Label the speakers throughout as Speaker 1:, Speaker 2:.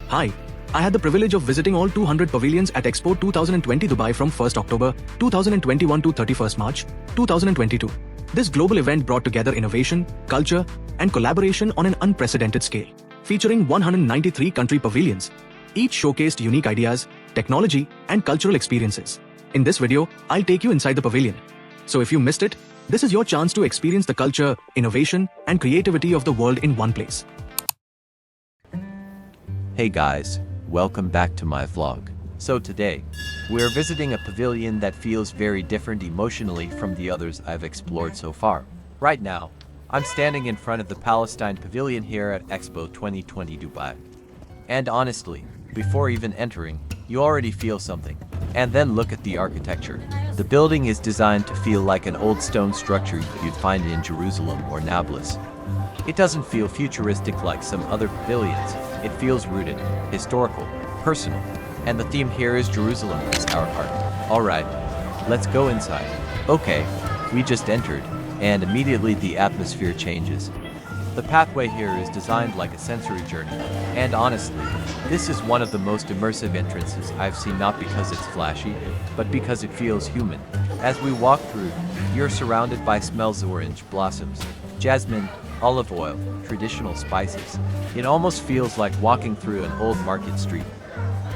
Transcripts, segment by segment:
Speaker 1: Hi, I had the privilege of visiting all 200 pavilions at Expo 2020 Dubai from 1st October 2021 to 31st March 2022. This global event brought together innovation, culture, and collaboration on an unprecedented scale. Featuring 193 country pavilions, each showcased unique ideas, technology, and cultural experiences. In this video, I'll take you inside the pavilion. So if you missed it, this is your chance to experience the culture, innovation, and creativity of the world in one place.
Speaker 2: Hey guys, welcome back to my vlog. So today, we're visiting a pavilion that feels very different emotionally from the others I've explored so far. Right now, I'm standing in front of the Palestine Pavilion here at Expo 2020 Dubai. And honestly, before even entering, you already feel something. And then look at the architecture. The building is designed to feel like an old stone structure you'd find in Jerusalem or Nablus. It doesn't feel futuristic like some other pavilions. It feels rooted, historical, personal. And the theme here is Jerusalem is our heart. Alright, let's go inside. Okay, we just entered, and immediately the atmosphere changes. The pathway here is designed like a sensory journey, and honestly, this is one of the most immersive entrances I've seen, not because it's flashy, but because it feels human. As we walk through, you're surrounded by smells of orange blossoms, jasmine, olive oil, traditional spices. It almost feels like walking through an old market street.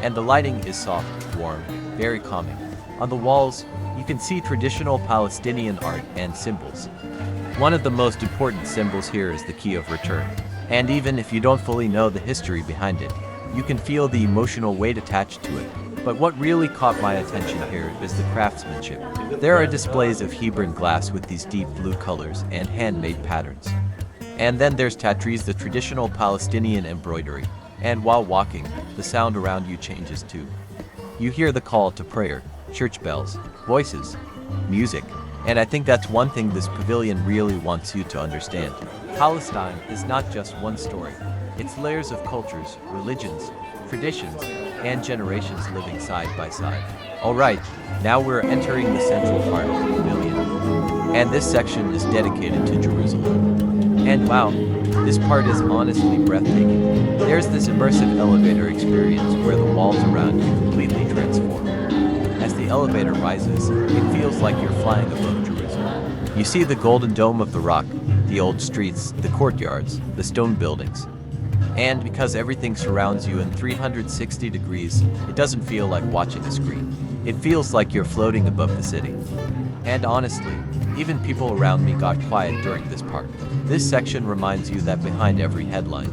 Speaker 2: And the lighting is soft, warm, very calming. On the walls, you can see traditional Palestinian art and symbols. One of the most important symbols here is the key of return. And even if you don't fully know the history behind it, you can feel the emotional weight attached to it. But what really caught my attention here is the craftsmanship. There are displays of Hebron glass with these deep blue colors and handmade patterns. And then there's tatreez, the traditional Palestinian embroidery. And while walking, the sound around you changes too. You hear the call to prayer, church bells, voices, music. And I think that's one thing this pavilion really wants you to understand. Palestine is not just one story. It's layers of cultures, religions, traditions, and generations living side by side. Alright, now we're entering the central part of the pavilion. And this section is dedicated to Jerusalem. And wow, this part is honestly breathtaking. There's this immersive elevator experience where the walls around you completely transform. As the elevator rises, it feels like you're flying above Jerusalem. You see the golden dome of the rock, the old streets, the courtyards, the stone buildings. And because everything surrounds you in 360 degrees, it doesn't feel like watching a screen. It feels like you're floating above the city. And honestly, even people around me got quiet during this part. This section reminds you that behind every headline,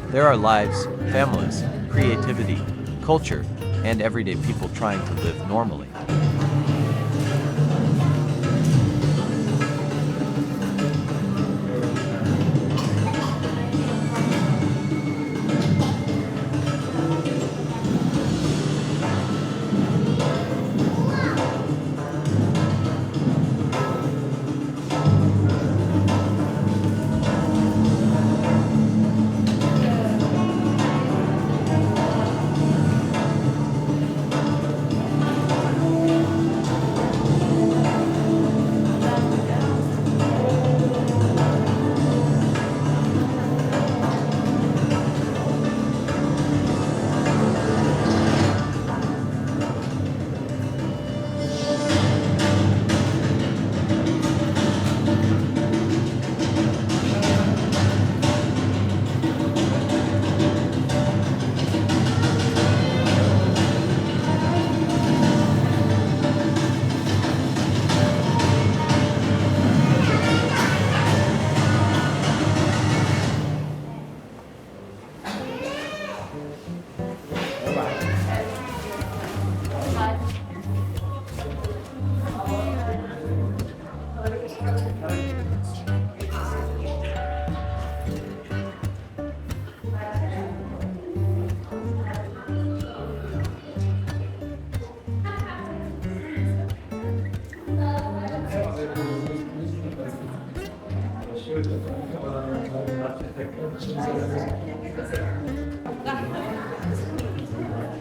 Speaker 2: there are lives, families, creativity, culture, and everyday people trying to live normally.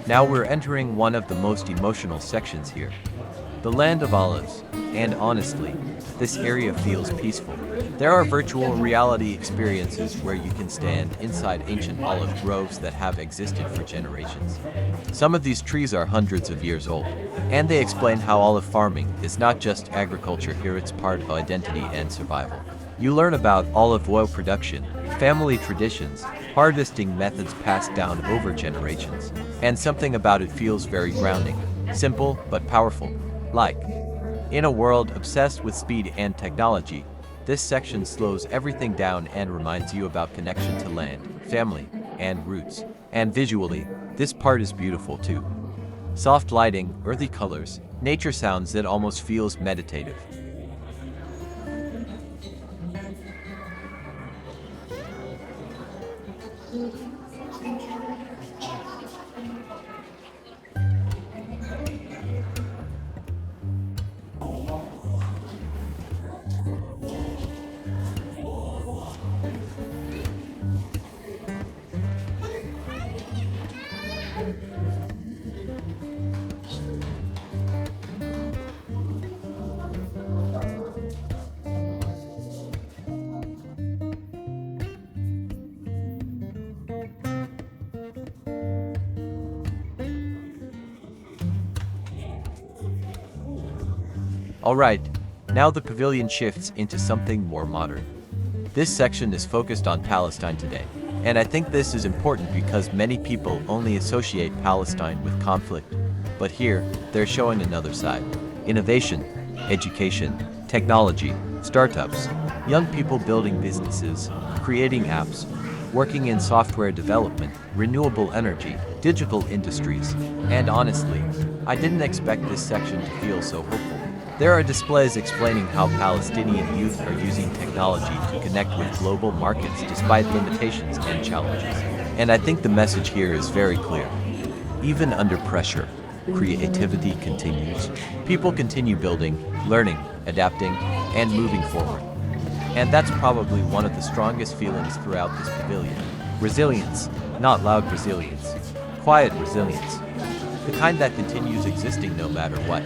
Speaker 2: Now we're entering one of the most emotional sections here, the land of olives, and honestly, this area feels peaceful. There are virtual reality experiences where you can stand inside ancient olive groves that have existed for generations. Some of these trees are hundreds of years old, and they explain how olive farming is not just agriculture here, it's part of identity and survival. You learn about olive oil production, family traditions, harvesting methods passed down over generations, and something about it feels very grounding, simple but powerful. Like, in a world obsessed with speed and technology, this section slows everything down and reminds you about connection to land, family, and roots. And visually, this part is beautiful too. Soft lighting, earthy colors, nature sounds that almost feels meditative. Alright, now the pavilion shifts into something more modern. This section is focused on Palestine today, and I think this is important because many people only associate Palestine with conflict. But here, they're showing another side. Innovation, education, technology, startups, young people building businesses, creating apps, working in software development, renewable energy, digital industries, and honestly, I didn't expect this section to feel so hopeful. There are displays explaining how Palestinian youth are using technology to connect with global markets despite limitations and challenges. And I think the message here is very clear. Even under pressure, creativity continues. People continue building, learning, adapting, and moving forward. And that's probably one of the strongest feelings throughout this pavilion. Resilience, not loud resilience, quiet resilience. The kind that continues existing no matter what.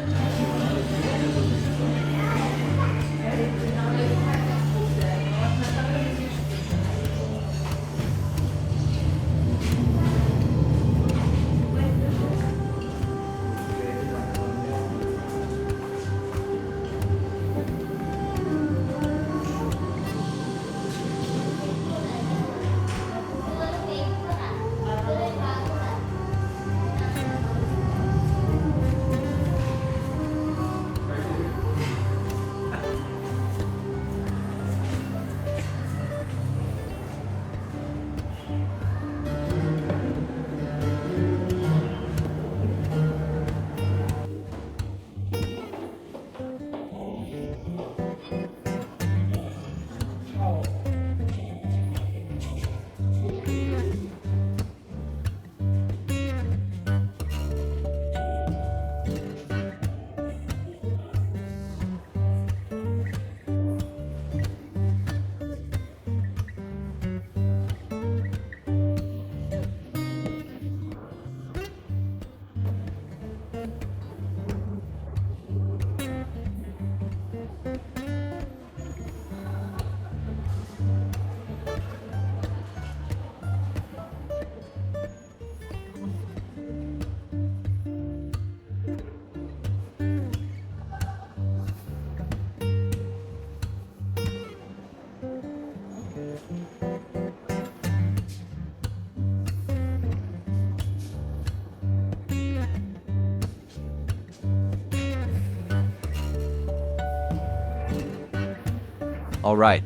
Speaker 2: Alright,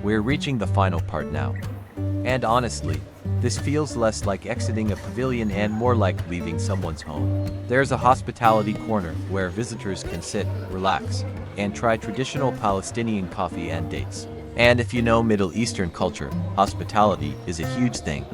Speaker 2: we're reaching the final part now. And honestly, this feels less like exiting a pavilion and more like leaving someone's home. There's a hospitality corner where visitors can sit, relax, and try traditional Palestinian coffee and dates. And if you know Middle Eastern culture, hospitality is a huge thing.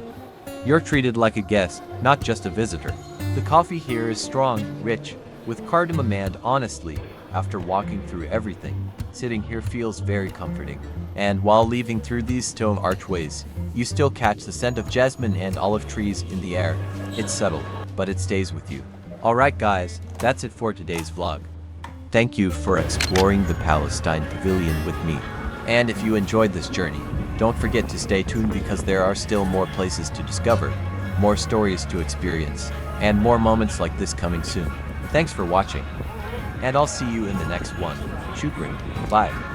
Speaker 2: You're treated like a guest, not just a visitor. The coffee here is strong, rich, with cardamom, and honestly, after walking through everything, sitting here feels very comforting. And while leaving through these stone archways, you still catch the scent of jasmine and olive trees in the air. It's subtle, but it stays with you. Alright guys, that's it for today's vlog. Thank you for exploring the Palestine Pavilion with me. And if you enjoyed this journey, don't forget to stay tuned because there are still more places to discover, more stories to experience, and more moments like this coming soon. Thanks for watching, and I'll see you in the next one. Shukran. Bye.